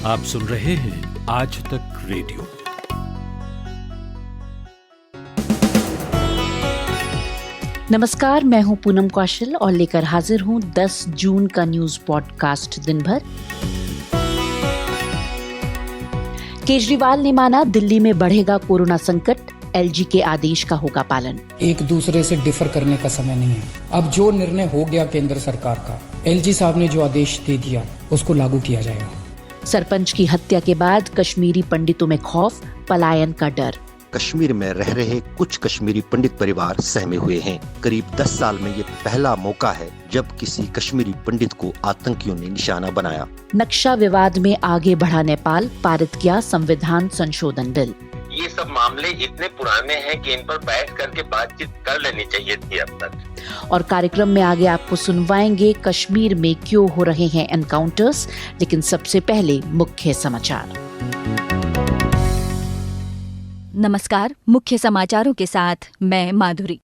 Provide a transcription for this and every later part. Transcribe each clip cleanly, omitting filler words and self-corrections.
आप सुन रहे हैं आज तक रेडियो। नमस्कार, मैं हूं पूनम कौशल और लेकर हाजिर हूं 10 जून का न्यूज पॉडकास्ट दिन भर। केजरीवाल ने माना दिल्ली में बढ़ेगा कोरोना संकट, एलजी के आदेश का होगा पालन। एक दूसरे से डिफर करने का समय नहीं है। अब जो निर्णय हो गया केंद्र सरकार का, एलजी साहब ने जो आदेश दे दिया उसको लागू किया जाएगा। सरपंच की हत्या के बाद कश्मीरी पंडितों में खौफ, पलायन का डर। कश्मीर में रह रहे कुछ कश्मीरी पंडित परिवार सहमे हुए हैं। करीब 10 साल में ये पहला मौका है जब किसी कश्मीरी पंडित को आतंकियों ने निशाना बनाया। नक्शा विवाद में आगे बढ़ा नेपाल, पारित किया संविधान संशोधन बिल। ये सब मामले इतने पुराने हैं कि इन पर बैठ करके बातचीत कर लेनी चाहिए थी अब तक। और कार्यक्रम में आगे आपको सुनवाएंगे कश्मीर में क्यों हो रहे हैं एनकाउंटर्स, लेकिन सबसे पहले मुख्य समाचार। नमस्कार, मुख्य समाचारों के साथ मैं माधुरी।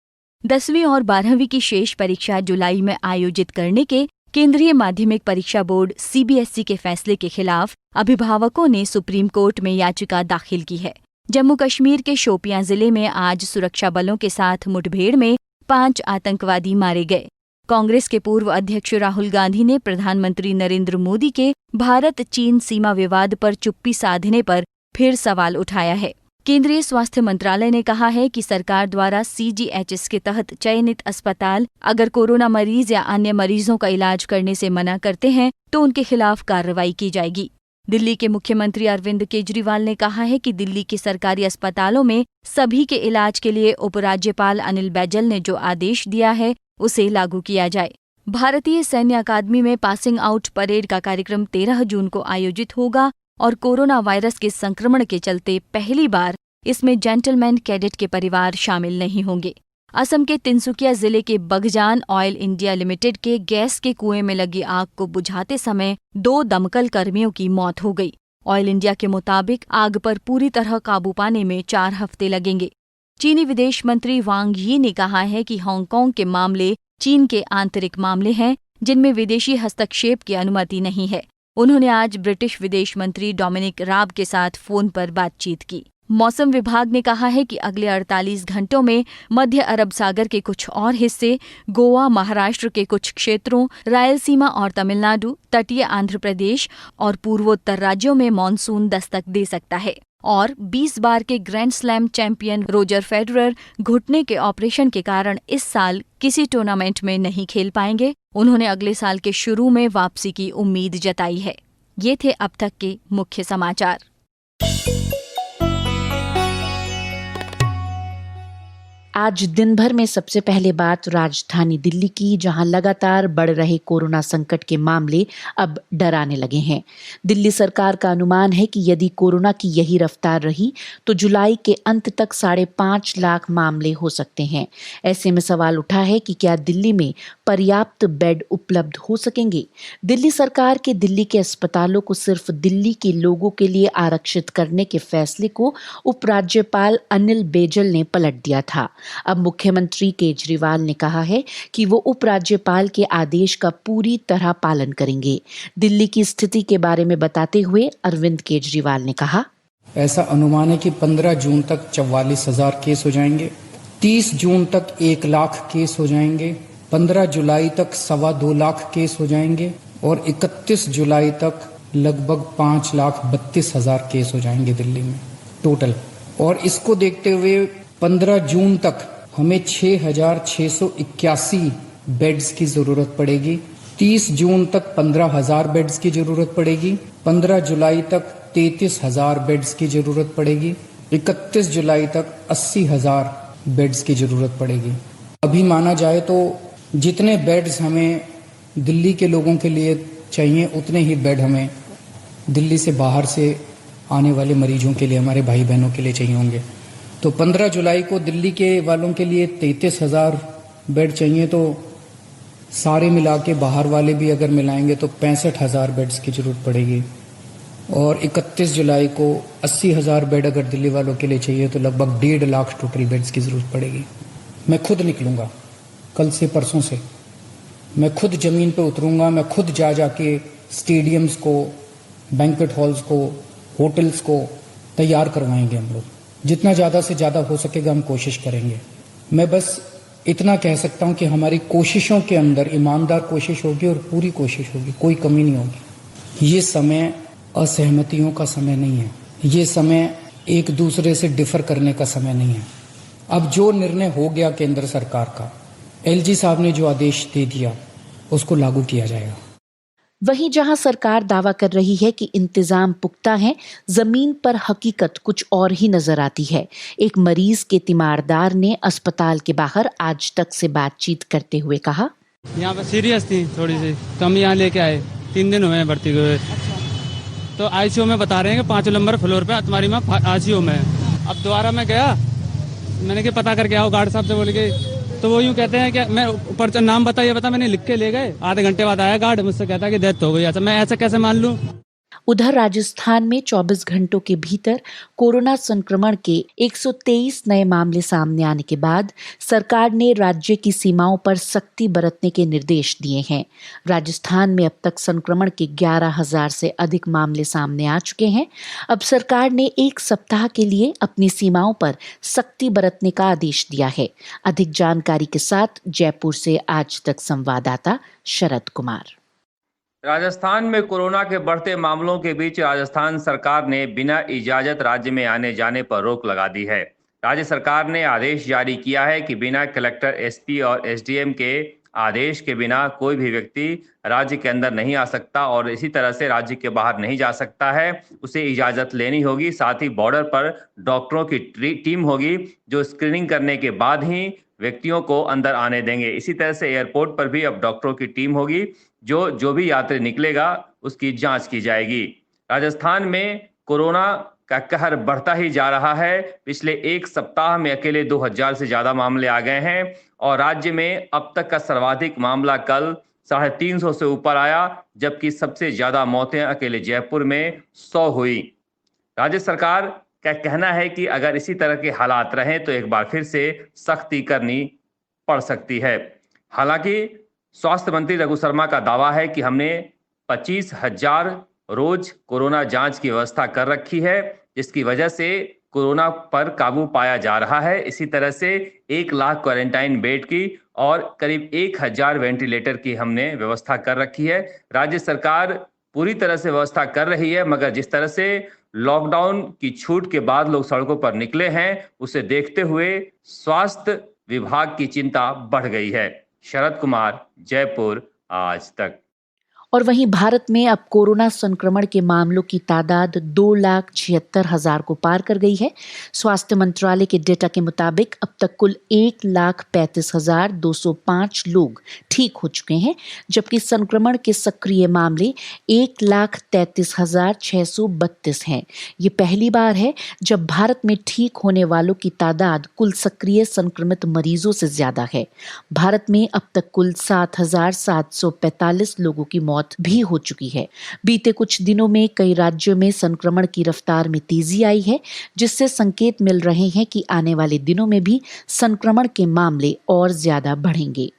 10वीं और 12वीं की शेष परीक्षा जुलाई में आयोजित करने के केंद्रीय माध्यमिक परीक्षा बोर्ड सीबीएसई के फैसले के खिलाफ अभिभावकों ने सुप्रीम कोर्ट में याचिका दाखिल की है। जम्मू कश्मीर के शोपियां जिले में आज सुरक्षा बलों के साथ मुठभेड़ में 5 आतंकवादी मारे गए। कांग्रेस के पूर्व अध्यक्ष राहुल गांधी ने प्रधानमंत्री नरेंद्र मोदी के भारत चीन सीमा विवाद पर चुप्पी साधने पर फिर सवाल उठाया है। केंद्रीय स्वास्थ्य मंत्रालय ने कहा है कि सरकार द्वारा सीजीएचएस के तहत चयनित अस्पताल अगर कोरोना मरीज या अन्य मरीजों का इलाज करने से मना करते हैं तो उनके खिलाफ कार्रवाई की जाएगी। दिल्ली के मुख्यमंत्री अरविंद केजरीवाल ने कहा है कि दिल्ली के सरकारी अस्पतालों में सभी के इलाज के लिए उपराज्यपाल अनिल बैजल ने जो आदेश दिया है उसे लागू किया जाए। भारतीय सैन्य अकादमी में पासिंग आउट परेड का कार्यक्रम 13 जून को आयोजित होगा और कोरोना वायरस के संक्रमण के चलते पहली बार इसमें जेंटलमैन कैडेट के परिवार शामिल नहीं होंगे। असम के तिनसुकिया जिले के बगजान ऑयल इंडिया लिमिटेड के गैस के कुएं में लगी आग को बुझाते समय 2 दमकल कर्मियों की मौत हो गई। ऑयल इंडिया के मुताबिक आग पर पूरी तरह काबू पाने में 4 हफ्ते लगेंगे। चीनी विदेश मंत्री वांग यी ने कहा है कि हांगकांग के मामले चीन के आंतरिक मामले हैं जिनमें विदेशी हस्तक्षेप की अनुमति नहीं है। उन्होंने आज ब्रिटिश विदेश मंत्री डोमिनिक राब के साथ फोन पर बातचीत की। मौसम विभाग ने कहा है कि अगले 48 घंटों में मध्य अरब सागर के कुछ और हिस्से, गोवा, महाराष्ट्र के कुछ क्षेत्रों, रायलसीमा और तमिलनाडु, तटीय आंध्र प्रदेश और पूर्वोत्तर राज्यों में मानसून दस्तक दे सकता है। और 20 बार के grand slam champion Roger Federer घुटने के ऑपरेशन के कारण इस साल किसी टूर्नामेंट में नहीं खेल पाएंगे। उन्होंने अगले साल के शुरू में वापसी की उम्मीद जताई है। ये थे अब तक के मुख्य समाचार। आज दिन भर में सबसे पहले बात राजधानी दिल्ली की, जहां लगातार बढ़ रहे कोरोना संकट के मामले अब डराने लगे हैं। दिल्ली सरकार का अनुमान है कि यदि कोरोना की यही रफ्तार रही तो जुलाई के अंत तक 5.5 लाख मामले हो सकते हैं। ऐसे में सवाल उठा है कि क्या दिल्ली में पर्याप्त बेड उपलब्ध हो सकेंगे। दिल्ली सरकार के दिल्ली के अस्पतालों को सिर्फ दिल्ली के लोगों के लिए आरक्षित करने के फैसले को उपराज्यपाल अनिल बैजल ने पलट दिया था। अब मुख्यमंत्री केजरीवाल ने कहा है कि वो उपराज्यपाल के आदेश का पूरी तरह पालन करेंगे। दिल्ली की स्थिति के बारे में बताते हुए अरविंद केजरीवाल ने कहा, ऐसा अनुमान है कि 15 जून तक 44,000 केस हो जाएंगे, 30 जून तक 1 लाख केस हो जाएंगे, 15 जुलाई तक 2.25 लाख केस हो जाएंगे और 31 जुलाई तक लगभग 5,32,000 केस हो जाएंगे दिल्ली में टोटल। और इसको देखते हुए 15 जून तक हमें 6,681 बेड्स की जरूरत पड़ेगी, 30 जून तक 15,000 बेड्स की जरूरत पड़ेगी, 15 जुलाई तक 33,000 बेड्स की जरूरत पड़ेगी, 31 जुलाई तक 80,000 बेड्स की जरूरत पड़ेगी। अभी माना जाए तो जितने बेड्स हमें दिल्ली के लोगों के लिए चाहिए उतने ही बेड हमें दिल्ली से बाहर से आने वाले मरीजों के लिए, हमारे भाई बहनों के लिए चाहिए होंगे। तो 15 जुलाई को दिल्ली के वालों के लिए 33,000 बेड चाहिए, तो सारे मिला के बाहर वाले भी अगर मिलाएंगे तो 65,000 बेड्स की जरूरत पड़ेगी। और 31 जुलाई को 80,000 बेड अगर दिल्ली वालों के लिए चाहिए तो लगभग 1.5 लाख टोटल बेड्स की जरूरत पड़ेगी। मैं खुद निकलूंगा कल से परसों से, मैं खुद जमीन पे उतरूंगा, मैं खुद जाके स्टेडियम्स को बैंक्वेट हॉल्स को, होटल्स को तैयार करवाएंगे हम लोग। जितना ज़्यादा से ज़्यादा हो सकेगा हम कोशिश करेंगे। मैं बस इतना कह सकता हूं कि हमारी कोशिशों के अंदर ईमानदार कोशिश होगी और पूरी कोशिश होगी, कोई कमी नहीं होगी। ये समय असहमतियों का समय नहीं है, ये समय एक दूसरे से डिफर करने का समय नहीं है। अब जो निर्णय हो गया केंद्र सरकार का, एलजी साहब ने जो आदेश दे दिया उसको लागू किया जाएगा। वहीं जहां सरकार दावा कर रही है कि इंतजाम पुख्ता है, जमीन पर हकीकत कुछ और ही नजर आती है। एक मरीज के तीमारदार ने अस्पताल के बाहर आज तक से बातचीत करते हुए कहा, यहाँ पे सीरियस थी थोड़ी सी, कम यहाँ लेके आए, 3 दिन हुए हैं भर्ती हुए। तो आईसीयू में बता रहे हैं कि 5 नंबर फ्लोर पे तुम्हारी माँ आईसीयू में है। अब दोबारा मैं गया, मैंने कि पता करके आओ गार्ड साहब से बोल के, तो वो यूँ कहते हैं कि मैं ऊपर नाम बताइए, मैंने लिख के ले गए। आधे घंटे बाद आया गार्ड, मुझसे कहता है कि डेथ हो गई। अच्छा, मैं ऐसा कैसे मान लूँ? उधर राजस्थान में 24 घंटों के भीतर कोरोना संक्रमण के 123 नए मामले सामने आने के बाद सरकार ने राज्य की सीमाओं पर सख्ती बरतने के निर्देश दिए हैं। राजस्थान में अब तक संक्रमण के 11,000 से अधिक मामले सामने आ चुके हैं। अब सरकार ने 1 सप्ताह के लिए अपनी सीमाओं पर सख्ती बरतने का आदेश दिया है। अधिक जानकारी के साथ जयपुर से आज तक संवाददाता शरद कुमार। राजस्थान में कोरोना के बढ़ते मामलों के बीच राजस्थान सरकार ने बिना इजाजत राज्य में आने जाने पर रोक लगा दी है। राज्य सरकार ने आदेश जारी किया है कि बिना कलेक्टर, एसपी और एसडीएम के आदेश के बिना कोई भी व्यक्ति राज्य के अंदर नहीं आ सकता और इसी तरह से राज्य के बाहर नहीं जा सकता है। उसे इजाजत लेनी होगी। साथ ही बॉर्डर पर डॉक्टरों की टीम होगी जो स्क्रीनिंग करने के बाद ही व्यक्तियों को अंदर आने देंगे। इसी तरह से एयरपोर्ट पर भी अब डॉक्टरों की टीम होगी, जो भी यात्री निकलेगा उसकी जांच की जाएगी। राजस्थान में कोरोना का कहर बढ़ता ही जा रहा है। पिछले 1 सप्ताह में अकेले 2000 से ज्यादा मामले आ गए हैं और राज्य में अब तक का सर्वाधिक मामला कल 350 से ऊपर आया, जबकि सबसे ज्यादा मौतें अकेले जयपुर में 100 हुई। राज्य सरकार का कहना है कि अगर इसी तरह के हालात रहें तो एक बार फिर से सख्ती करनी पड़ सकती है। हालांकि स्वास्थ्य मंत्री रघु शर्मा का दावा है कि हमने 25,000 रोज कोरोना जांच की व्यवस्था कर रखी है, जिसकी वजह से कोरोना पर काबू पाया जा रहा है। इसी तरह से 1 लाख क्वारंटाइन बेड की और करीब 1,000 वेंटिलेटर की हमने व्यवस्था कर रखी है। राज्य सरकार पूरी तरह से व्यवस्था कर रही है, मगर जिस तरह से लॉकडाउन की छूट के बाद लोग सड़कों पर निकले हैं, उसे देखते हुए स्वास्थ्य विभाग की चिंता बढ़ गई है। शरद कुमार, जयपुर, आज तक। और वहीं भारत में अब कोरोना संक्रमण के मामलों की तादाद 2,76,000 को पार कर गई है। स्वास्थ्य मंत्रालय के डेटा के मुताबिक अब तक कुल 1,35,205 लोग ठीक हो चुके हैं, जबकि संक्रमण के सक्रिय मामले 1,33,632 हैं। ये पहली बार है जब भारत में ठीक होने वालों की तादाद कुल सक्रिय संक्रमित मरीजों से ज्यादा है। भारत में अब तक कुल 7,745 लोगों की मौत भी हो चुकी है। बीते कुछ दिनों में कई राज्यों में संक्रमण की रफ्तार में तेजी आई है, जिससे संकेत मिल रहे हैं कि आने वाले दिनों में भी संक्रमण के मामले और ज्यादा बढ़ेंगे।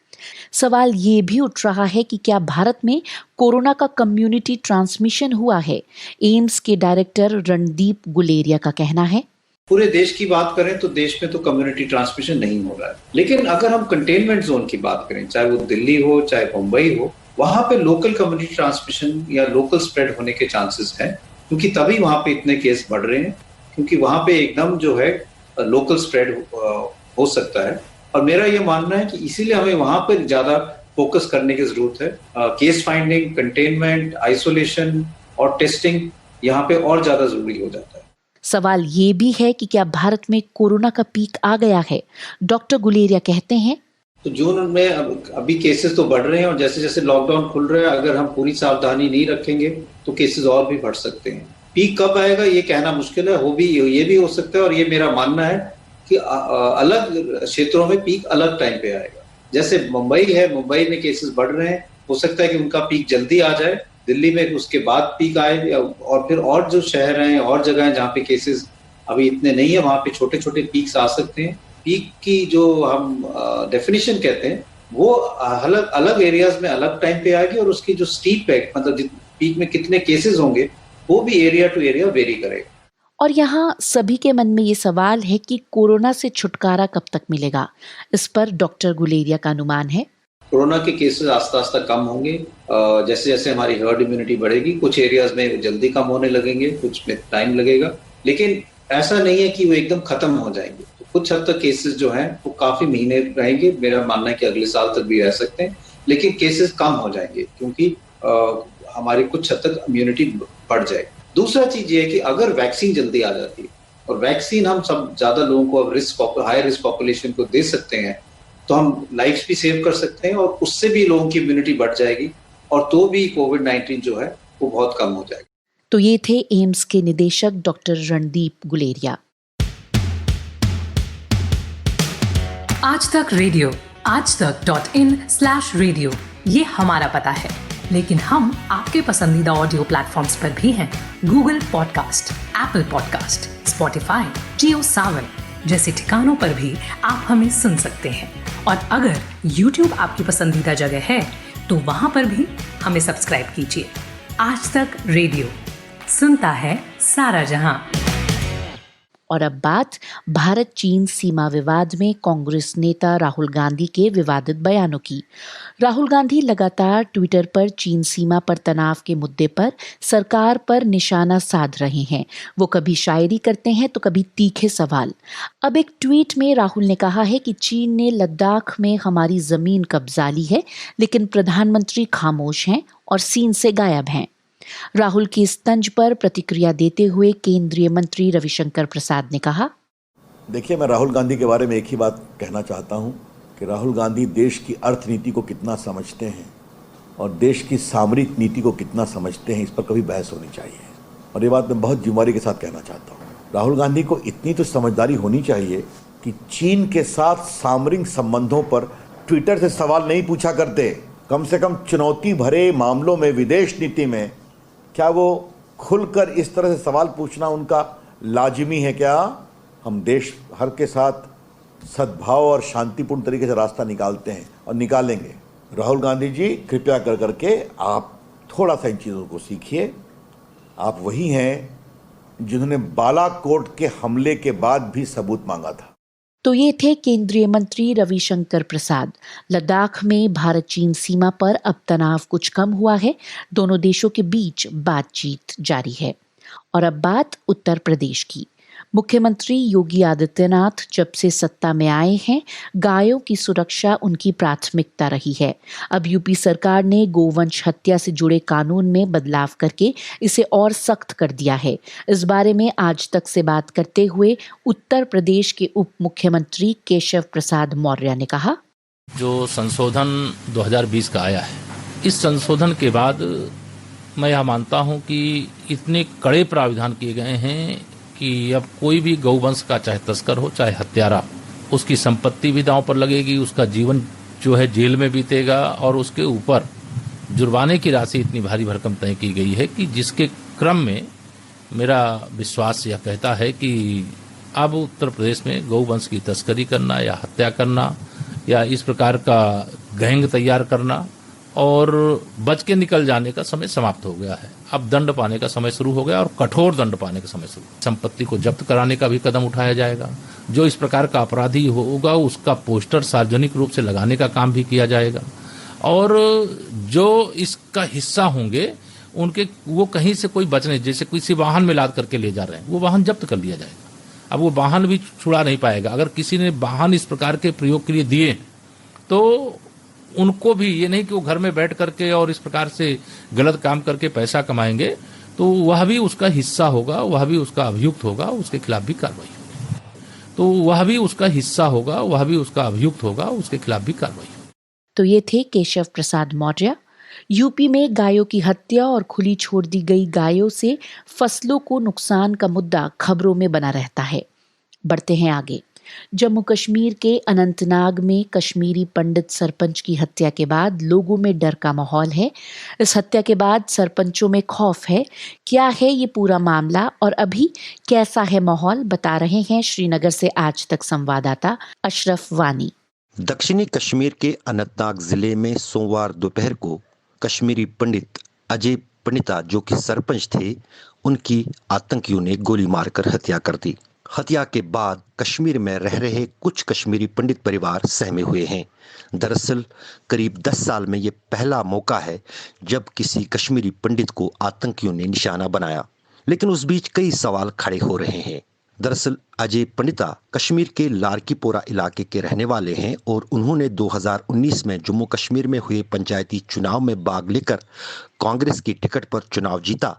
सवाल ये भी उठ रहा है कि क्या भारत में कोरोना का कम्युनिटी ट्रांसमिशन हुआ है? एम्स के डायरेक्टर रणदीप गुलेरिया का कहना है, पूरे देश की बात करें तो देश में तो कम्युनिटी ट्रांसमिशन नहीं हो रहा है, लेकिन अगर हम कंटेनमेंट जोन की बात करें, चाहे वो दिल्ली हो चाहे मुंबई हो, वहां पे लोकल कम्युनिटी ट्रांसमिशन या लोकल स्प्रेड होने के चांसेस हैं, क्योंकि तभी वहां पे इतने केस बढ़ रहे हैं, क्योंकि वहां पे एकदम जो है लोकल स्प्रेड हो सकता है। और मेरा ये मानना है कि इसीलिए हमें वहां पर ज्यादा फोकस करने की जरूरत है। केस फाइंडिंग, कंटेनमेंट, आइसोलेशन और टेस्टिंग यहाँ पे और ज्यादा जरूरी हो जाता है। सवाल ये भी है कि क्या भारत में कोरोना का पीक आ गया है? डॉक्टर गुलेरिया कहते हैं, तो जून में अभी केसेस तो बढ़ रहे हैं और जैसे जैसे लॉकडाउन खुल रहा है, अगर हम पूरी सावधानी नहीं रखेंगे तो केसेस और भी बढ़ सकते हैं। पीक कब आएगा ये कहना मुश्किल है, ये भी हो सकता है और ये मेरा मानना है कि अलग क्षेत्रों में पीक अलग टाइम पे आएगा। जैसे मुंबई है, मुंबई में केसेस बढ़ रहे हैं, हो सकता है कि उनका पीक जल्दी आ जाए, दिल्ली में उसके बाद पीक आए, और फिर और जो शहर हैं और जगह हैं जहाँ पे केसेस अभी इतने नहीं है, वहाँ पे छोटे छोटे पीक्स आ सकते हैं। पीक की जो हम डेफिनेशन कहते हैं वो अलग अलग एरियाज में अलग टाइम पे आएगी और उसकी जो स्टीप है, मतलब पीक में कितने केसेस होंगे वो भी एरिया टू एरिया वेरी करेगा। और यहाँ सभी के मन में ये सवाल है कि कोरोना से छुटकारा कब तक मिलेगा। इस पर डॉक्टर गुलेरिया का अनुमान है, कोरोना के केसेस आस्ता आस्ता कम होंगे, जैसे जैसे हमारी हर्ड इम्यूनिटी बढ़ेगी। कुछ एरियाज में जल्दी कम होने लगेंगे, कुछ में टाइम लगेगा, लेकिन ऐसा नहीं है कि वो एकदम खत्म हो जाएंगे। तो कुछ हद तक केसेस जो हैं वो काफी महीने रहेंगे। मेरा मानना है कि अगले साल तक भी रह सकते हैं, लेकिन केसेस कम हो जाएंगे क्योंकि हमारी कुछ हद तक इम्यूनिटी बढ़ जाएगी। दूसरा चीज ये है कि अगर वैक्सीन जल्दी आ जाती है और वैक्सीन हम सब ज्यादा लोगों को अब हाई रिस्क पॉपुलेशन को दे सकते हैं, तो हम लाइफ्स भी सेव कर सकते हैं और उससे भी लोगों की इम्यूनिटी बढ़ जाएगी और तो भी कोविड-19 जो है वो बहुत कम हो जाएगा। तो ये थे एम्स के निदेशक डॉक्टर रणदीप गुलेरिया। आज तक रेडियो, aajtak.in/radio, ये हमारा पता है, लेकिन हम आपके पसंदीदा ऑडियो प्लेटफॉर्म्स पर भी हैं। Google podcast, Apple podcast, Spotify, Jio Saavn जैसे ठिकानों पर भी आप हमें सुन सकते हैं। और अगर YouTube आपकी पसंदीदा जगह है तो वहां पर भी हमें सब्सक्राइब कीजिए। आज तक रेडियो, सुनता है सारा जहां। और अब बात भारत चीन सीमा विवाद में कांग्रेस नेता राहुल गांधी के विवादित बयानों की। राहुल गांधी लगातार ट्विटर पर चीन सीमा पर तनाव के मुद्दे पर सरकार पर निशाना साध रहे हैं। वो कभी शायरी करते हैं तो कभी तीखे सवाल। अब एक ट्वीट में राहुल ने कहा है कि चीन ने लद्दाख में हमारी जमीन कब्जा ली है, लेकिन प्रधानमंत्री खामोश हैं और सीन से गायब हैं। राहुल की इस तंज पर प्रतिक्रिया देते हुए केंद्रीय मंत्री रविशंकर प्रसाद ने कहा, देखिए, मैं राहुल गांधी के बारे में एक ही बात कहना चाहता हूं कि राहुल गांधी देश की अर्थनीति को कितना समझते हैं और देश की सामरिक नीति को कितना समझते हैं, इस पर कभी बहस होनी चाहिए। और ये बात मैं बहुत जिम्मेदारी के साथ कहना चाहता हूँ। राहुल गांधी को इतनी तो समझदारी होनी चाहिए कि चीन के साथ सामरिक संबंधों पर ट्विटर से सवाल नहीं पूछा करते। कम से कम चुनौती भरे मामलों में, विदेश नीति में, क्या वो खुलकर इस तरह से सवाल पूछना उनका लाजिमी है क्या? हम देश भर के साथ सद्भाव और शांतिपूर्ण तरीके से रास्ता निकालते हैं और निकालेंगे। राहुल गांधी जी, कृपया कर करके आप थोड़ा सा इन चीज़ों को सीखिए। आप वही हैं जिन्होंने बालाकोट के हमले के बाद भी सबूत मांगा था। तो ये थे केंद्रीय मंत्री रविशंकर प्रसाद। लद्दाख में भारत चीन सीमा पर अब तनाव कुछ कम हुआ है। दोनों देशों के बीच बातचीत जारी है। और अब बात उत्तर प्रदेश की। मुख्यमंत्री योगी आदित्यनाथ जब से सत्ता में आए हैं, गायों की सुरक्षा उनकी प्राथमिकता रही है। अब यूपी सरकार ने गोवंश हत्या से जुड़े कानून में बदलाव करके इसे और सख्त कर दिया है। इस बारे में आज तक से बात करते हुए उत्तर प्रदेश के उप मुख्यमंत्री केशव प्रसाद मौर्य ने कहा, जो संशोधन 2020 का आया है, इस संशोधन के बाद मैं यह मानता हूं कि इतने कड़े प्रावधान किए गए हैं कि अब कोई भी गौवंश का चाहे तस्कर हो चाहे हत्यारा, उसकी संपत्ति भी दांव पर लगेगी, उसका जीवन जो है जेल में बीतेगा और उसके ऊपर जुर्माने की राशि इतनी भारी भरकम तय की गई है कि जिसके क्रम में मेरा विश्वास यह कहता है कि अब उत्तर प्रदेश में गौवंश की तस्करी करना या हत्या करना या इस प्रकार का गैंग तैयार करना और बच के निकल जाने का समय समाप्त हो गया है। अब दंड पाने का समय शुरू हो गया और कठोर दंड पाने का समय शुरू। संपत्ति को जब्त कराने का भी कदम उठाया जाएगा। जो इस प्रकार का अपराधी होगा उसका पोस्टर सार्वजनिक रूप से लगाने का काम भी किया जाएगा और जो इसका हिस्सा होंगे उनके वो कहीं से कोई बच नहीं, जैसे किसी वाहन में लाद करके ले जा रहे हैं, वो वाहन जब्त कर लिया जाएगा। अब वो वाहन भी छुड़ा नहीं पाएगा। अगर किसी ने वाहन इस प्रकार के प्रयोग के लिए दिए तो उनको भी ये नहीं कि वो घर में बैठ करके और इस प्रकार से गलत काम करके पैसा कमाएंगे, तो वह भी उसका हिस्सा होगा, वह भी उसका अभियुक्त होगा, उसके खिलाफ भी कार्रवाई होगी। तो वह भी उसका हिस्सा होगा, वह भी उसका अभियुक्त होगा, उसके खिलाफ भी कार्रवाई होगी। तो ये थे केशव प्रसाद मौर्य। यूपी में गायों की हत्या और खुली छोड़ दी गई गायों से फसलों को नुकसान का मुद्दा खबरों में बना रहता है। बढ़ते हैं आगे। जम्मू कश्मीर के अनंतनाग में कश्मीरी पंडित सरपंच की हत्या के बाद लोगों में डर का माहौल है। इस हत्या के बाद सरपंचों में खौफ है। क्या है ये पूरा मामला और अभी कैसा है माहौल, बता रहे हैं श्रीनगर से आज तक संवाददाता अशरफ वानी। दक्षिणी कश्मीर के अनंतनाग जिले में सोमवार दोपहर को कश्मीरी पंडित अजय पंडिता जो कि सरपंच थे, उनकी आतंकियों ने गोली मारकर हत्या कर दी। हत्या के बाद कश्मीर में रह रहे कुछ कश्मीरी पंडित परिवार सहमे हुए हैं। दरअसल करीब 10 साल में ये पहला मौका है जब किसी कश्मीरी पंडित को आतंकियों ने निशाना बनाया, लेकिन उस बीच कई सवाल खड़े हो रहे हैं। दरअसल अजय पंडिता कश्मीर के लारकीपोरा इलाके के रहने वाले हैं और उन्होंने 2019 में जम्मू कश्मीर में हुए पंचायती चुनाव में भाग लेकर कांग्रेस की टिकट पर चुनाव जीता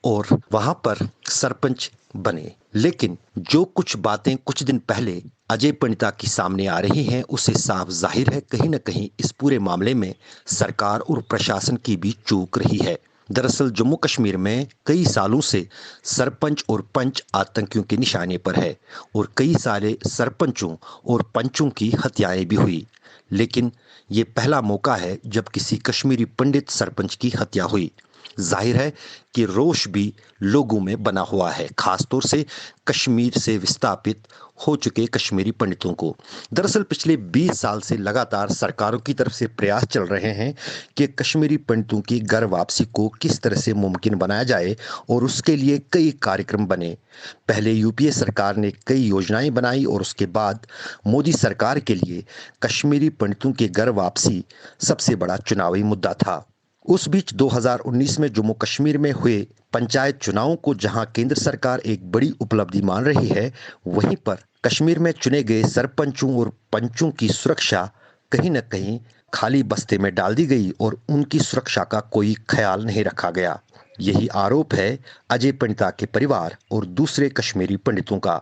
और वहां पर सरपंच बने। लेकिन जो कुछ बातें कुछ दिन पहले अजय पंडिता की सामने आ रही हैं, उससे साफ जाहिर है कहीं न कहीं इस पूरे मामले में सरकार और प्रशासन की भी चूक रही है। दरअसल जम्मू कश्मीर में कई सालों से सरपंच और पंच आतंकियों के निशाने पर है और कई सारे सरपंचों और पंचों की हत्याएं भी हुई, लेकिन ये पहला मौका है जब किसी कश्मीरी पंडित सरपंच की हत्या हुई। जाहिर है कि रोष भी लोगों में बना हुआ है, खासतौर से कश्मीर से विस्थापित हो चुके कश्मीरी पंडितों को। दरअसल पिछले 20 साल से लगातार सरकारों की तरफ से प्रयास चल रहे हैं कि कश्मीरी पंडितों की घर वापसी को किस तरह से मुमकिन बनाया जाए और उसके लिए कई कार्यक्रम बने। पहले यूपीए सरकार ने कई योजनाएं बनाई और उसके बाद मोदी सरकार के लिए कश्मीरी पंडितों की घर वापसी सबसे बड़ा चुनावी मुद्दा था। उस बीच 2019 में जम्मू कश्मीर में हुए पंचायत चुनावों को जहां केंद्र सरकार एक बड़ी उपलब्धि मान रही है, वहीं पर कश्मीर में चुने गए सरपंचों और पंचों की सुरक्षा कहीं न कहीं खाली बस्ते में डाल दी गई और उनकी सुरक्षा का कोई ख्याल नहीं रखा गया। यही आरोप है अजय पंडिता के परिवार और दूसरे कश्मीरी पंडितों का।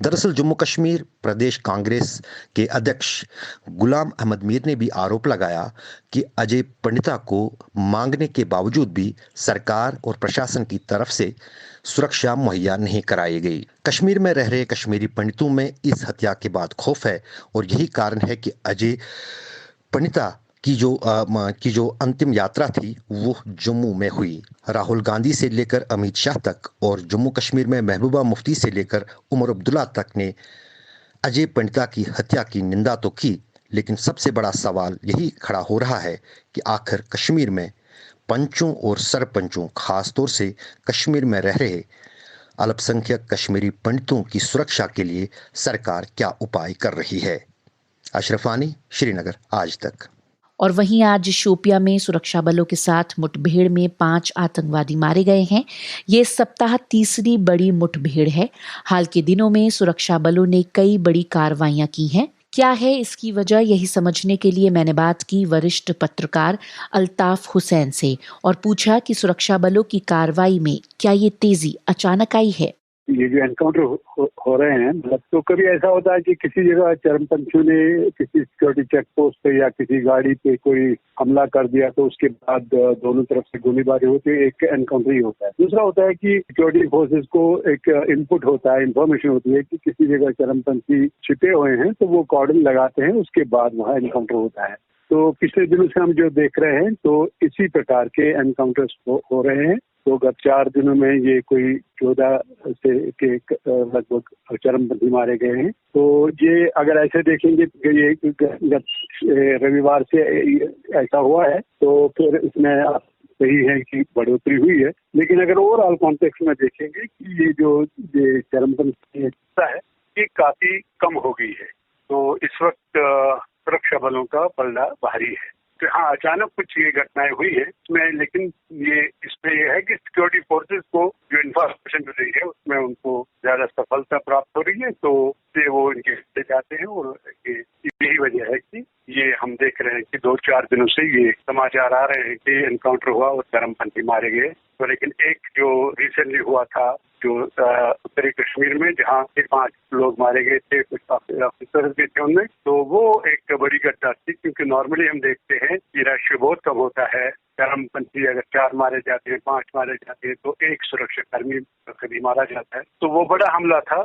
दरअसल जम्मू कश्मीर प्रदेश कांग्रेस के अध्यक्ष गुलाम अहमद मीर ने भी आरोप लगाया कि अजय पंडिता को मांगने के बावजूद भी सरकार और प्रशासन की तरफ से सुरक्षा मुहैया नहीं कराई गई। कश्मीर में रह रहे कश्मीरी पंडितों में इस हत्या के बाद खौफ है और यही कारण है कि अजय पंडिता की जो अंतिम यात्रा थी वो जम्मू में हुई। राहुल गांधी से लेकर अमित शाह तक और जम्मू कश्मीर में महबूबा मुफ्ती से लेकर उमर अब्दुल्ला तक ने अजय पंडिता की हत्या की निंदा तो की, लेकिन सबसे बड़ा सवाल यही खड़ा हो रहा है कि आखिर कश्मीर में पंचों और सरपंचों, खासतौर से कश्मीर में रह रहे अल्पसंख्यक कश्मीरी पंडितों की सुरक्षा के लिए सरकार क्या उपाय कर रही है। अशरफ आनी, श्रीनगर, आज तक। और वहीं आज शोपिया में सुरक्षा बलों के साथ मुठभेड़ में 5 आतंकवादी मारे गए हैं। ये सप्ताह तीसरी बड़ी मुठभेड़ है। हाल के दिनों में सुरक्षा बलों ने कई बड़ी कार्रवाइयां की हैं। क्या है इसकी वजह, यही समझने के लिए मैंने बात की वरिष्ठ पत्रकार अल्ताफ हुसैन से और पूछा कि सुरक्षा बलों की कार्रवाई में क्या ये तेजी अचानक आई है। ये जो एनकाउंटर हो रहे हैं, मतलब तो कभी ऐसा होता है कि किसी जगह चरमपंथियों ने किसी सिक्योरिटी चेक पोस्ट पे या किसी गाड़ी पे कोई हमला कर दिया तो उसके बाद दोनों तरफ से गोलीबारी होती है, एक एनकाउंटर ही होता है। दूसरा होता है कि सिक्योरिटी फोर्सेस को एक इनपुट होता है, इन्फॉर्मेशन होती है कि किसी जगह चरमपंथी छिपे हुए हैं तो वो कॉर्डन लगाते हैं, उसके बाद वहाँ एनकाउंटर होता है। तो पिछले दिनों से हम जो देख रहे हैं तो इसी प्रकार के एनकाउंटर्स हो रहे हैं। तो गत 4 दिनों में ये कोई 14 से के लगभग चरमपंथी मारे गए हैं। तो ये अगर ऐसे देखेंगे कि ये गत रविवार से ऐसा हुआ है तो फिर इसमें सही है कि बढ़ोतरी हुई है, लेकिन अगर ओवरऑल कॉन्टेक्स्ट में देखेंगे कि ये चरमपंथी है ये काफी कम हो गई है। तो इस वक्त सुरक्षा बलों का पलड़ा भारी है। तो हाँ, अचानक कुछ ये घटनाएं हुई है इसमें, लेकिन इसमें ये है कि सिक्योरिटी फोर्सेस को जो इन्फॉर्मेशन मिल रही है उसमें उनको ज्यादा सफलता प्राप्त हो रही है, तो वो इनके हिस्से जाते हैं। और यही वजह है कि ये हम देख रहे हैं कि 2-4 दिनों से ये समाचार आ रहे हैं कि एनकाउंटर हुआ और चरमपंथी मारे गए। तो लेकिन एक जो रिसेंटली हुआ था जो उत्तरी कश्मीर में जहाँ से 5 लोग मारे गए थे, कुछ ऑफिसर भी थे उनमें, तो वो एक बड़ी घटना थी, क्योंकि नॉर्मली हम देखते हैं कि रश बहुत कम होता है। चरमपंथी अगर 4 मारे जाते हैं, 5 मारे जाते हैं तो एक सुरक्षा कर्मी कभी मारा जाता है। तो वो बड़ा हमला था,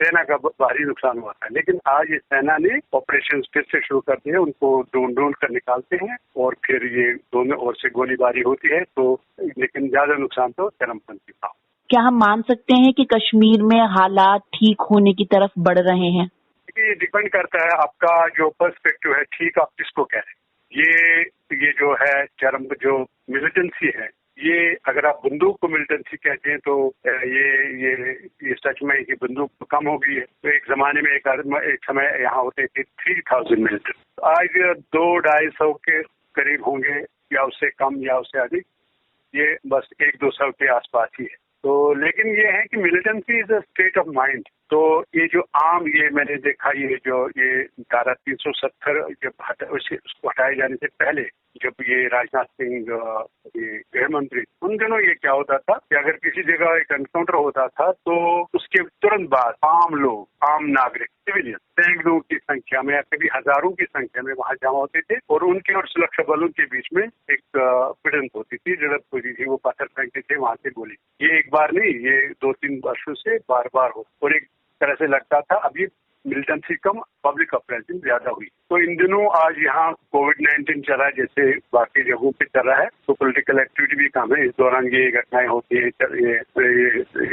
सेना का भारी नुकसान हुआ था। लेकिन आज ये सेना ने ऑपरेशन फिर से शुरू कर दिए, उनको ढूंढ कर निकालते हैं और फिर ये दोनों ओर से गोलीबारी होती है। तो लेकिन ज्यादा नुकसान तो चरमपंथी का। क्या हम मान सकते हैं कि कश्मीर में हालात ठीक होने की तरफ बढ़ रहे हैं? ये डिपेंड करता है आपका जो पर्सपेक्टिव है, ठीक आप किसको कह रहे हैं। ये जो है जो मिलिटेंसी है, ये अगर आप बंदूक को मिलिटेंसी कहते हैं तो ये सच में कि बंदूक तो कम हो गई है। तो एक जमाने में एक समय यहाँ होते थे 3000 मिलिटेंट, आज 200-250 के करीब होंगे या उससे कम या उससे अधिक, ये बस 100-200 के आसपास ही है। तो लेकिन ये है कि militancy is a state of mind. तो ये जो आम ये मैंने देखा ये धारा 370 जब उसको हटाए जाने से पहले जब ये राजनाथ सिंह ये गृह मंत्री, उन दिनों ये क्या होता था कि अगर किसी जगह एक एनकाउंटर होता था तो उसके तुरंत बाद आम लोग, आम नागरिक, सिविलियन सैकड़ों की संख्या में या कभी हजारों की संख्या में वहां जमा होते थे और उनके और सुरक्षा बलों के बीच में एक भिड़ंत होती थी, झड़प होती थी, वो पत्थर फेंकते थे वहां से गोली। ये एक बार नहीं, ये 2-3 वर्षों से बार बार हो और एक तरह से लगता था अभी मिलिटेंसी कम, पब्लिक अपरेजिंग ज्यादा हुई। तो इन दिनों आज यहाँ कोविड-19 चला है जैसे बाकी जगहों पे चल रहा है, तो पॉलिटिकल एक्टिविटी भी कम है। इस दौरान ये घटनाएं होती है, ये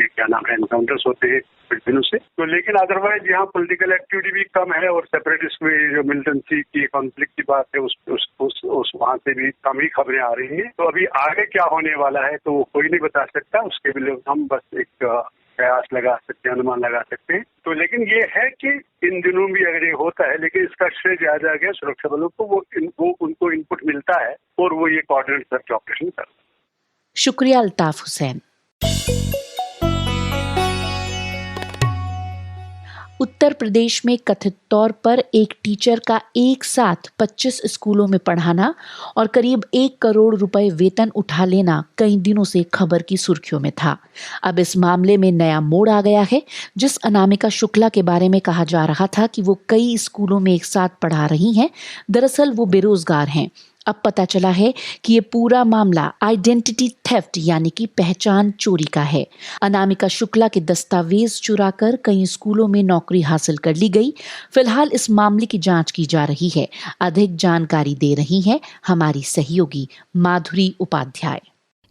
क्या नाम है, एनकाउंटर्स होते हैं कुछ दिनों से। तो लेकिन अदरवाइज यहाँ पॉलिटिकल एक्टिविटी भी कम है और सेपरेटिस्ट में जो मिलिटेंसी की कॉन्फ्लिक्ट की बात है उस वहाँ से भी कम ही खबरें आ रही हैं। तो अभी आगे क्या होने वाला है तो कोई नहीं बता सकता, उसके लिए हम बस एक प्रयास लगा सकते हैं, अनुमान लगा सकते हैं। तो लेकिन ये है कि इन दिनों भी अगर ये होता है, लेकिन इसका श्रेय ज्यादा गया सुरक्षा बलों को, वो उनको इनपुट मिलता है और वो ये कोऑर्डिनेट सर्च ऑपरेशन करते हैं। शुक्रिया अल्ताफ हुसैन। उत्तर प्रदेश में कथित तौर पर एक टीचर का एक साथ 25 स्कूलों में पढ़ाना और करीब 1 करोड़ रुपए वेतन उठा लेना कई दिनों से खबर की सुर्खियों में था। अब इस मामले में नया मोड़ आ गया है। जिस अनामिका शुक्ला के बारे में कहा जा रहा था कि वो कई स्कूलों में एक साथ पढ़ा रही हैं, दरअसल वो बेरोजगार हैं। अब पता चला है कि ये पूरा मामला आइडेंटिटी थेफ्ट यानी कि पहचान चोरी का है। अनामिका शुक्ला के दस्तावेज चुराकर कई स्कूलों में नौकरी हासिल कर ली गई। फिलहाल इस मामले की जांच की जा रही है। अधिक जानकारी दे रही हैं हमारी सहयोगी माधुरी उपाध्याय।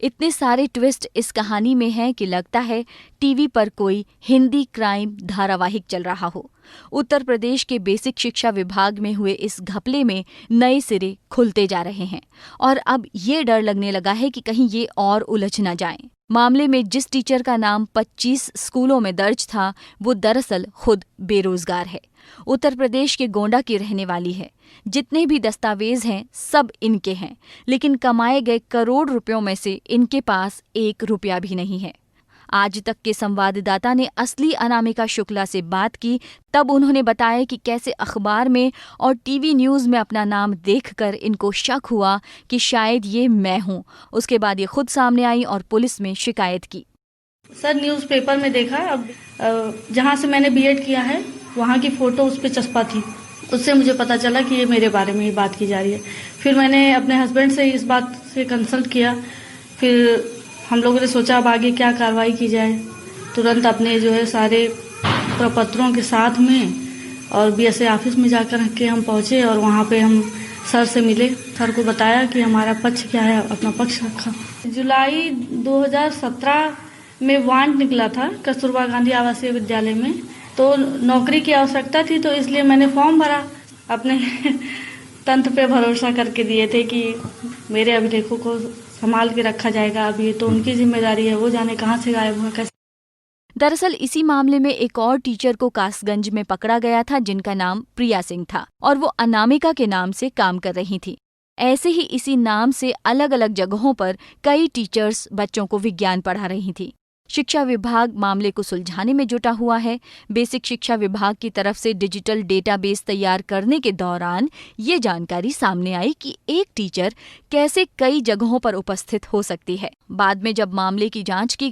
इतने सारे ट्विस्ट इस कहानी में हैं कि लगता है टीवी पर कोई हिंदी क्राइम धारावाहिक चल रहा हो। उत्तर प्रदेश के बेसिक शिक्षा विभाग में हुए इस घपले में नए सिरे खुलते जा रहे हैं और अब ये डर लगने लगा है कि कहीं ये और उलझ न जाएं। मामले में जिस टीचर का नाम 25 स्कूलों में दर्ज था वो दरअसल खुद बेरोजगार है। उत्तर प्रदेश के गोंडा की रहने वाली है। जितने भी दस्तावेज हैं सब इनके हैं, लेकिन कमाए गए करोड़ रुपयों में से इनके पास 1 रुपया भी नहीं है। आज तक के संवाददाता ने असली अनामिका शुक्ला से बात की, तब उन्होंने बताया कि कैसे अखबार में और टीवी न्यूज़ में अपना नाम देखकर इनको शक हुआ कि शायद ये मैं हूँ। उसके बाद ये खुद सामने आई और पुलिस में शिकायत की। सर न्यूज़पेपर में देखा, अब जहाँ से मैंने बीएड किया है वहाँ की फ़ोटो उस पर चस्पा थी, उससे मुझे पता चला कि ये मेरे बारे में ही बात की जा रही है। फिर मैंने अपने हस्बैंड से इस बात से कंसल्ट किया, फिर हम लोगों ने सोचा अब आगे क्या कार्रवाई की जाए। तुरंत अपने जो है सारे प्रपत्रों के साथ में और बीएसए ऑफिस में जाकर के हम पहुँचे और वहाँ पे हम सर से मिले। सर को बताया कि हमारा पक्ष क्या है, अपना पक्ष रखा। जुलाई 2017 में वांट निकला था कस्तूरबा गांधी आवासीय विद्यालय में, तो नौकरी की आवश्यकता थी, तो इसलिए मैंने फॉर्म भरा। अपने तंत्र पे भरोसा करके दिए थे कि मेरे अभिलेखों को संभाल के रखा जाएगा। अब ये तो उनकी जिम्मेदारी है, वो जाने कहाँ से गायब हुआ कैसे। दरअसल इसी मामले में एक और टीचर को कासगंज में पकड़ा गया था जिनका नाम प्रिया सिंह था और वो अनामिका के नाम से काम कर रही थी। ऐसे ही इसी नाम से अलग अलग जगहों पर कई टीचर्स बच्चों को विज्ञान पढ़ा रही थी। शिक्षा विभाग मामले को सुलझाने में जुटा हुआ है। बेसिक शिक्षा विभाग की तरफ से डिजिटल डेटाबेस तैयार करने के दौरान ये जानकारी सामने आई कि एक टीचर कैसे कई जगहों पर उपस्थित हो सकती है। बाद में जब मामले की जांच की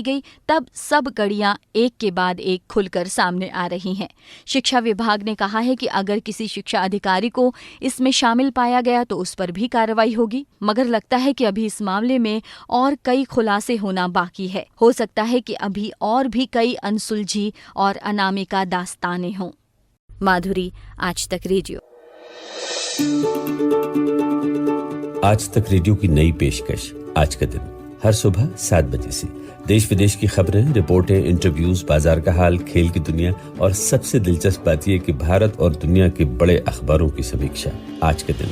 गई तब सब कड़ियां एक के बाद एक खुलकर सामने आ रही हैं। शिक्षा विभाग ने कहा है कि अगर किसी शिक्षा अधिकारी को इसमें शामिल पाया गया तो उस पर भी कार्रवाई होगी, मगर लगता है कि अभी इस मामले में और कई खुलासे होना बाकी है। हो सकता है कि अभी और भी कई अनसुलझी और अनामिका दास्तानें हों। माधुरी, आज तक रेडियो। आज तक रेडियो की नई पेशकश, आज का दिन, हर सुबह 7 बजे से देश विदेश की खबरें, रिपोर्टें, इंटरव्यूज, बाजार का हाल, खेल की दुनिया और सबसे दिलचस्प बात यह कि भारत और दुनिया के बड़े अखबारों की समीक्षा। आज के दिन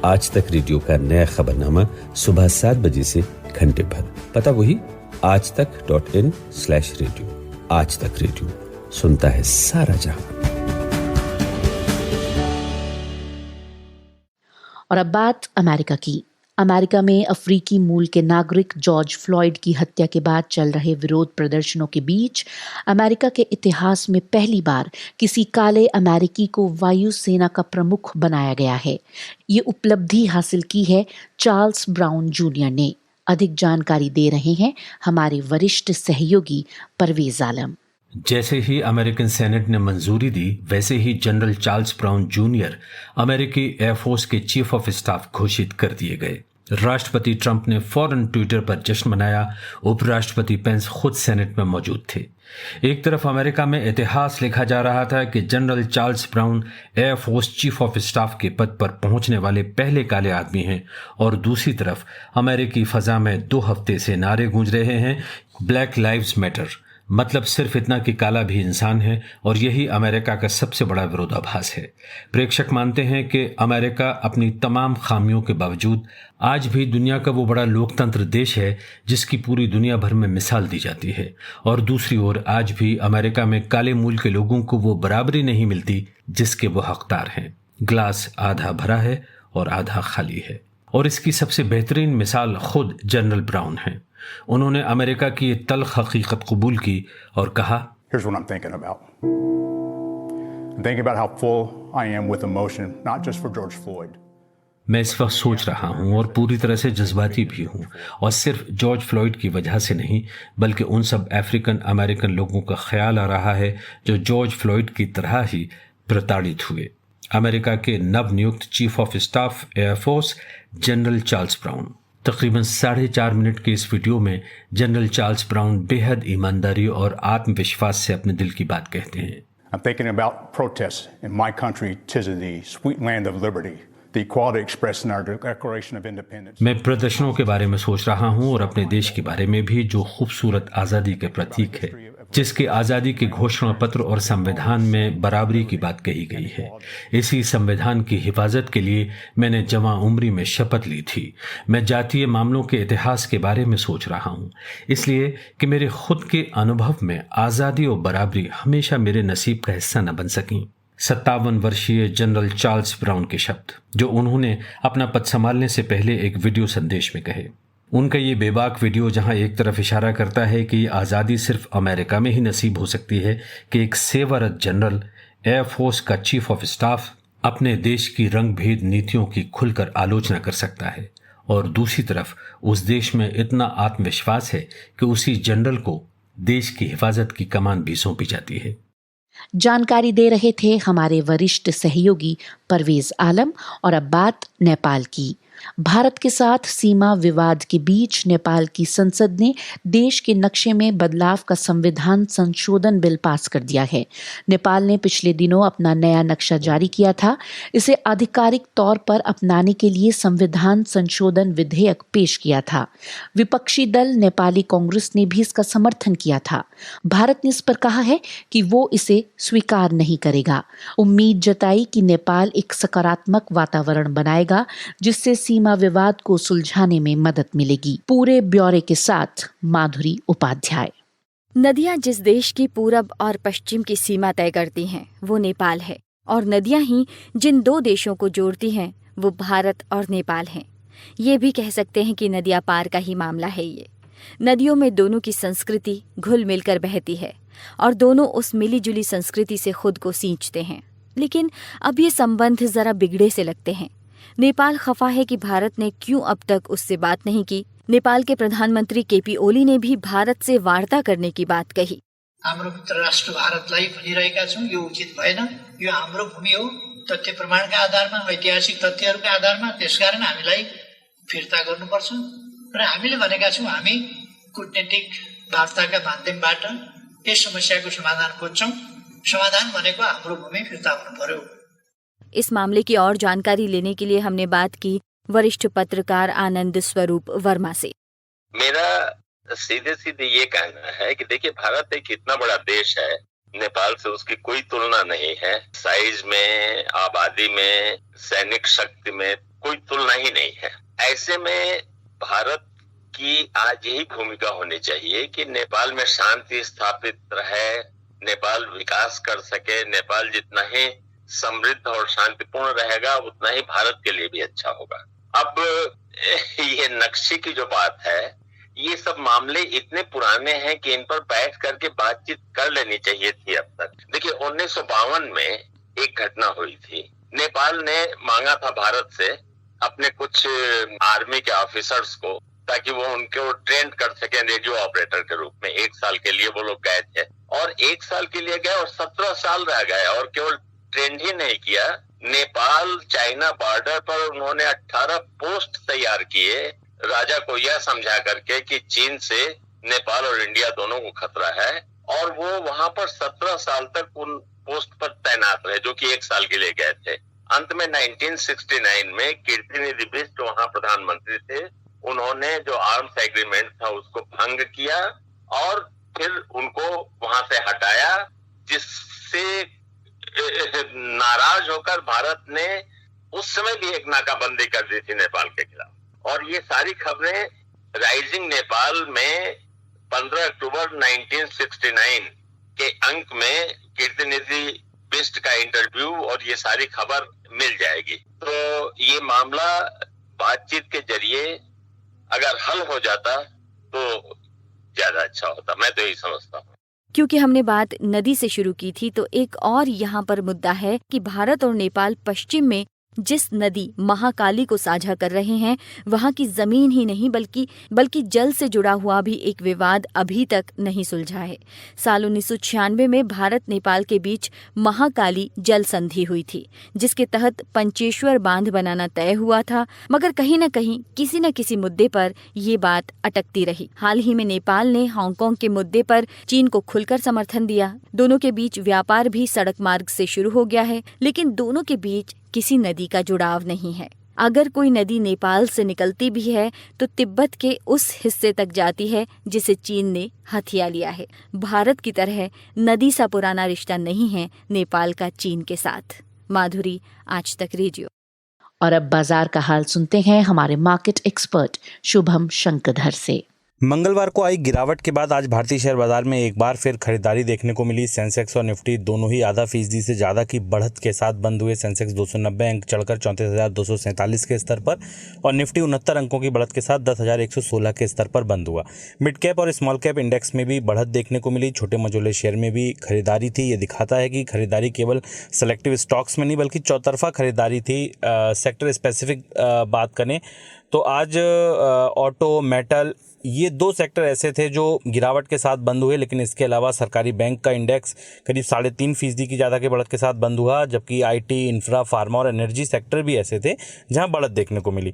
आज तक रेडियो का नया खबरनामा सुबह 7 बजे से घंटे भर। पता वही aajtak.in/रेडियो। आज तक रेडियो सुनता है सारा जहां। और अब बात अमेरिका की। अमेरिका में अफ्रीकी मूल के नागरिक जॉर्ज फ्लॉयड की हत्या के बाद चल रहे विरोध प्रदर्शनों के बीच अमेरिका के इतिहास में पहली बार किसी काले अमेरिकी को वायुसेना का प्रमुख बनाया गया है। ये उपलब्धि हासिल की है चार्ल्स ब्राउन जूनियर ने। अधिक जानकारी दे रहे हैं हमारे वरिष्ठ सहयोगी परवेज आलम। जैसे ही अमेरिकन सेनेट ने मंजूरी दी, वैसे ही जनरल चार्ल्स ब्राउन जूनियर अमेरिकी एयरफोर्स के चीफ ऑफ स्टाफ घोषित कर दिए गए। राष्ट्रपति ट्रंप ने फौरन ट्विटर पर जश्न मनाया। उपराष्ट्रपति पेंस खुद सेनेट में मौजूद थे। एक तरफ अमेरिका में इतिहास लिखा जा रहा था कि general Charles brown air force chief of staff के पद पर पहुंचने वाले पहले काले आदमी हैं, और दूसरी तरफ अमेरिकी फजा में 2 हफ्ते से नारे गूंज रहे हैं, ब्लैक लाइव्स मैटर। मतलब सिर्फ इतना कि काला भी इंसान है, और यही अमेरिका का सबसे बड़ा विरोधाभास है। प्रेक्षक मानते हैं कि अमेरिका अपनी तमाम खामियों के बावजूद आज भी दुनिया का वो बड़ा लोकतंत्र देश है जिसकी पूरी दुनिया भर में मिसाल दी जाती है, और दूसरी ओर आज भी अमेरिका में काले मूल के लोगों को वो बराबरी नहीं मिलती जिसके वो हकदार हैं। ग्लास आधा भरा है और आधा खाली है, और इसकी सबसे बेहतरीन मिसाल खुद जनरल ब्राउन हैं। उन्होंने अमेरिका की ये तल्ख हकीकत कबूल की और कहा, Here's what I'm thinking about. I'm thinking about how full I am with emotion, not just for George Floyd. मैं इस वक्त सोच रहा हूँ और पूरी तरह से जज्बाती भी हूँ, और सिर्फ जॉर्ज फ्लॉयड की वजह से नहीं, बल्कि उन सब अफ्रीकन अमेरिकन लोगों का ख्याल आ रहा है जो जॉर्ज फ्लॉयड की तरह ही प्रताड़ित हुए। अमेरिका के नवनियुक्त chief of staff air force general Charles brown. तकरीबन 4.5 मिनट के इस वीडियो में जनरल चार्ल्स ब्राउन बेहद ईमानदारी और आत्मविश्वास से अपने दिल की बात कहते हैं। I'm thinking about protests in my country, 'tis of thee, sweet land of liberty, the equality expressed in our Declaration of Independence. मैं प्रदर्शनों के बारे में सोच रहा हूँ और अपने देश के बारे में भी, जो खूबसूरत आज़ादी के प्रतीक है, जिसके आज़ादी के घोषणा पत्र और संविधान में बराबरी की बात कही गई है। इसी संविधान की हिफाजत के लिए मैंने जवां उम्री में शपथ ली थी। मैं जातीय मामलों के इतिहास के बारे में सोच रहा हूँ, इसलिए कि मेरे खुद के अनुभव में आज़ादी और बराबरी हमेशा मेरे नसीब का हिस्सा न बन सकी। 57 वर्षीय जनरल चार्ल्स ब्राउन के शब्द, जो उन्होंने अपना पद संभालने से पहले एक वीडियो संदेश में कहे। उनका ये बेबाक वीडियो जहां एक तरफ इशारा करता है कि आज़ादी सिर्फ अमेरिका में ही नसीब हो सकती है कि एक सेवारत जनरल एयरफोर्स का चीफ ऑफ स्टाफ अपने देश की रंग भेद नीतियों की खुलकर आलोचना कर सकता है, और दूसरी तरफ उस देश में इतना आत्मविश्वास है कि उसी जनरल को देश की हिफाजत की कमान भी सौंपी जाती है। जानकारी दे रहे थे हमारे वरिष्ठ सहयोगी परवेज आलम। और अब बात नेपाल की। भारत के साथ सीमा विवाद के बीच नेपाल की संसद ने देश के नक्शे में बदलाव का संविधान संशोधन बिल पास कर दिया है। नेपाल ने पिछले दिनों अपना नया नक्शा जारी किया था। इसे आधिकारिक तौर पर अपनाने के लिए संविधान संशोधन विधेयक पेश किया था। विपक्षी दल नेपाली कांग्रेस ने भी इसका समर्थन किया था। भारत ने इस पर कहा है कि वो इसे स्वीकार नहीं करेगा। उम्मीद जताई कि नेपाल एक सकारात्मक वातावरण बनाएगा जिससे सीमा विवाद को सुलझाने में मदद मिलेगी। पूरे ब्यौरे के साथ माधुरी उपाध्याय। नदियां जिस देश की पूरब और पश्चिम की सीमा तय करती हैं वो नेपाल है, और नदियां ही जिन 2 देशों को जोड़ती हैं वो भारत और नेपाल हैं। ये भी कह सकते हैं कि नदियां पार का ही मामला है ये। नदियों में दोनों की संस्कृति घुल मिलकर बहती है और दोनों उस मिली जुली संस्कृति से खुद को सींचते हैं। लेकिन अब ये संबंध जरा बिगड़े से लगते हैं। नेपाल खफा है कि भारत ने क्यों अब तक उससे बात नहीं की। नेपाल के प्रधानमंत्री केपी ओली ने भी भारत से वार्ता करने की बात कही। हाम्रो मित्र राष्ट्र भारतलाई भनिरहेका छौं यो उचित भएन, यो हाम्रो भूमि हो, तथ्य प्रमाणका आधारमा, ऐतिहासिक तथ्यहरूका आधारमा, त्यसकारण हामीलाई फिर्ता गर्नुपर्छ र हामीले भनेका छौं हामी कूटनीतिक वार्ताका माध्यमबाट यस समस्याको समाधान खोज्छौं। समाधान भनेको हाम्रो भूमि फिर्ता हुनु पर्यो। इस मामले की और जानकारी लेने के लिए हमने बात की वरिष्ठ पत्रकार आनंद स्वरूप वर्मा से। मेरा सीधे सीधे ये कहना है कि देखिए, भारत एक इतना बड़ा देश है, नेपाल से उसकी कोई तुलना नहीं है। साइज में, आबादी में, सैनिक शक्ति में, कोई तुलना ही नहीं है। ऐसे में भारत की आज यही भूमिका होनी चाहिए कि नेपाल में शांति स्थापित रहे, नेपाल विकास कर सके। नेपाल जितना ही समृद्ध और शांतिपूर्ण रहेगा उतना ही भारत के लिए भी अच्छा होगा। अब ये नक्शे की जो बात है, ये सब मामले इतने पुराने हैं कि इन पर बैठ करके बातचीत कर लेनी चाहिए थी अब तक। देखिए 1952 में एक घटना हुई थी। नेपाल ने मांगा था भारत से अपने कुछ आर्मी के ऑफिसर्स को, ताकि वो उनको ट्रेन कर सके रेडियो ऑपरेटर के रूप में। 1 साल के लिए वो लोग गए थे और 1 साल के लिए गए और 17 साल रह गए और केवल ट्रेन ही नहीं किया, नेपाल चाइना बॉर्डर पर उन्होंने 18 पोस्ट तैयार किए, राजा को यह समझा करके कि चीन से नेपाल और इंडिया दोनों को खतरा है, और वो वहां पर 17 साल तक उन पोस्ट पर तैनात रहे, जो कि 1 साल के लिए गए थे। अंत में 1969 में कीर्तिनिधि बिष्ट वहां प्रधानमंत्री थे, उन्होंने जो आर्म्स एग्रीमेंट था उसको भंग किया और फिर उनको वहां से हटाया, जिससे नाराज होकर भारत ने उस समय भी एक नाकाबंदी कर दी थी नेपाल के खिलाफ। और ये सारी खबरें राइजिंग नेपाल में 15 अक्टूबर 1969 के अंक में कीर्तिनिधि बिष्ट का इंटरव्यू और ये सारी खबर मिल जाएगी। तो ये मामला बातचीत के जरिए अगर हल हो जाता तो ज्यादा अच्छा होता, मैं तो यही समझता हूँ। क्योंकि हमने बात नदी से शुरू की थी, तो एक और यहाँ पर मुद्दा है कि भारत और नेपाल पश्चिम में जिस नदी महाकाली को साझा कर रहे हैं, वहाँ की जमीन ही नहीं बल्कि जल से जुड़ा हुआ भी एक विवाद अभी तक नहीं सुलझा है। साल 1996 में भारत नेपाल के बीच महाकाली जल संधि हुई थी, जिसके तहत पंचेश्वर बांध बनाना तय हुआ था, मगर कहीं न कहीं किसी न किसी मुद्दे पर ये बात अटकती रही। हाल ही में नेपाल ने हांगकांग के मुद्दे पर चीन को खुलकर समर्थन दिया। दोनों के बीच व्यापार भी सड़क मार्ग से शुरू हो गया है, लेकिन दोनों के बीच किसी नदी का जुड़ाव नहीं है। अगर कोई नदी नेपाल से निकलती भी है तो तिब्बत के उस हिस्से तक जाती है जिसे चीन ने हथिया लिया है। भारत की तरह नदी सा पुराना रिश्ता नहीं है नेपाल का चीन के साथ। माधुरी, आज तक रेडियो। और अब बाजार का हाल सुनते हैं हमारे मार्केट एक्सपर्ट शुभम शंकरधर से। मंगलवार को आई गिरावट के बाद आज भारतीय शेयर बाजार में एक बार फिर खरीदारी देखने को मिली। सेंसेक्स और निफ्टी दोनों ही आधा फीसदी से ज़्यादा की बढ़त के साथ बंद हुए। सेंसेक्स 290 अंक चढ़कर 34,247 के स्तर पर और निफ्टी 69 अंकों की बढ़त के साथ 10,116 के स्तर पर बंद हुआ। मिड कैप और स्मॉल कैप इंडेक्स में भी बढ़त देखने को मिली। छोटे मझोले शेयर में भी खरीदारी थी। ये दिखाता है कि खरीदारी केवल सेलेक्टिव स्टॉक्स में नहीं बल्कि चौतरफा खरीदारी थी। सेक्टर स्पेसिफिक बात करें तो आज ऑटो, मेटल, ये 2 सेक्टर ऐसे थे जो गिरावट के साथ बंद हुए, लेकिन इसके अलावा सरकारी बैंक का इंडेक्स करीब 3.5% की ज़्यादा के बढ़त के साथ बंद हुआ, जबकि आईटी, इंफ्रा, फार्मा और एनर्जी सेक्टर भी ऐसे थे जहां बढ़त देखने को मिली।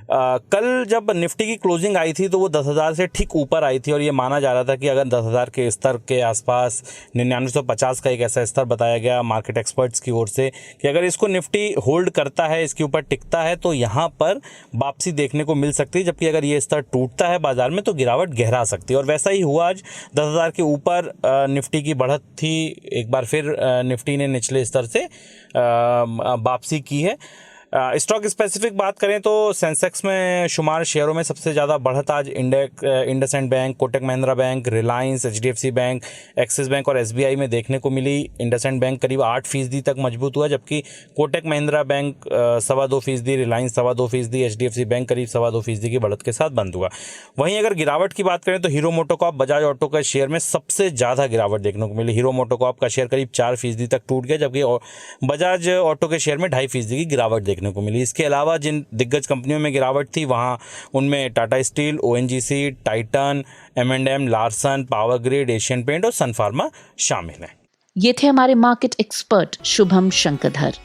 कल जब निफ्टी की क्लोजिंग आई थी तो वो 10,000 से ठीक ऊपर आई थी और ये माना जा रहा था कि अगर 10,000 के स्तर के आसपास 9950 का एक ऐसा स्तर बताया गया मार्केट एक्सपर्ट्स की ओर से कि अगर इसको निफ्टी होल्ड करता है, इसके ऊपर टिकता है तो यहाँ पर वापसी देखने को मिल सकती है, जबकि अगर ये स्तर टूटता है बाजार में तो गिरावट गहरा सकती है। और वैसा ही हुआ। आज 10,000 के ऊपर निफ्टी की बढ़त थी। एक बार फिर निफ्टी ने निचले स्तर से वापसी की है। स्टॉक स्पेसिफिक बात करें तो सेंसेक्स में शुमार शेयरों में सबसे ज़्यादा बढ़त आज IndusInd bank, Kotak Mahindra bank, Reliance, HDFC bank, axis bank और SBI में देखने को मिली। इंडसइंड बैंक करीब 8% तक मजबूत हुआ, जबकि Kotak Mahindra bank 2.25%, Reliance 2.25%, HDFC bank करीब 2.25% की बढ़त के साथ बंद हुआ। वहीं अगर गिरावट की बात करें तो हीरो मोटोकॉर्प, बजाज ऑटो का शेयर में सबसे ज़्यादा गिरावट देखने को मिली। हीरो मोटोकॉर्प का शेयर करीब 4% तक टूट गया, जबकि बजाज ऑटो के शेयर में 2.5% की गिरावट देखने को मिली। इसके अलावा जिन दिग्गज कंपनियों में गिरावट थी वहां उनमें टाटा स्टील, ONGC, टाइटन, M&M, लार्सन, पावर ग्रिड, एशियन पेंट और सन फार्मा शामिल हैं। ये थे हमारे मार्केट एक्सपर्ट शुभम शंकरधर।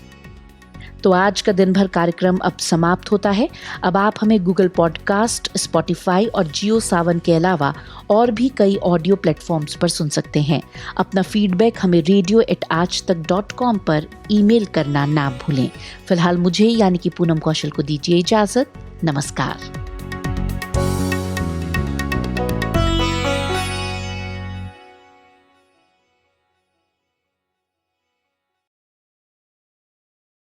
तो आज का दिन भर कार्यक्रम अब समाप्त होता है। अब आप हमें गूगल पॉडकास्ट, स्पॉटिफाई और जियो सावन के अलावा और भी कई ऑडियो प्लेटफॉर्म्स पर सुन सकते हैं। अपना फीडबैक हमें radio@aajtak.com पर ईमेल करना ना भूलें। फिलहाल मुझे यानी कि पूनम कौशल को दीजिए इजाजत। नमस्कार।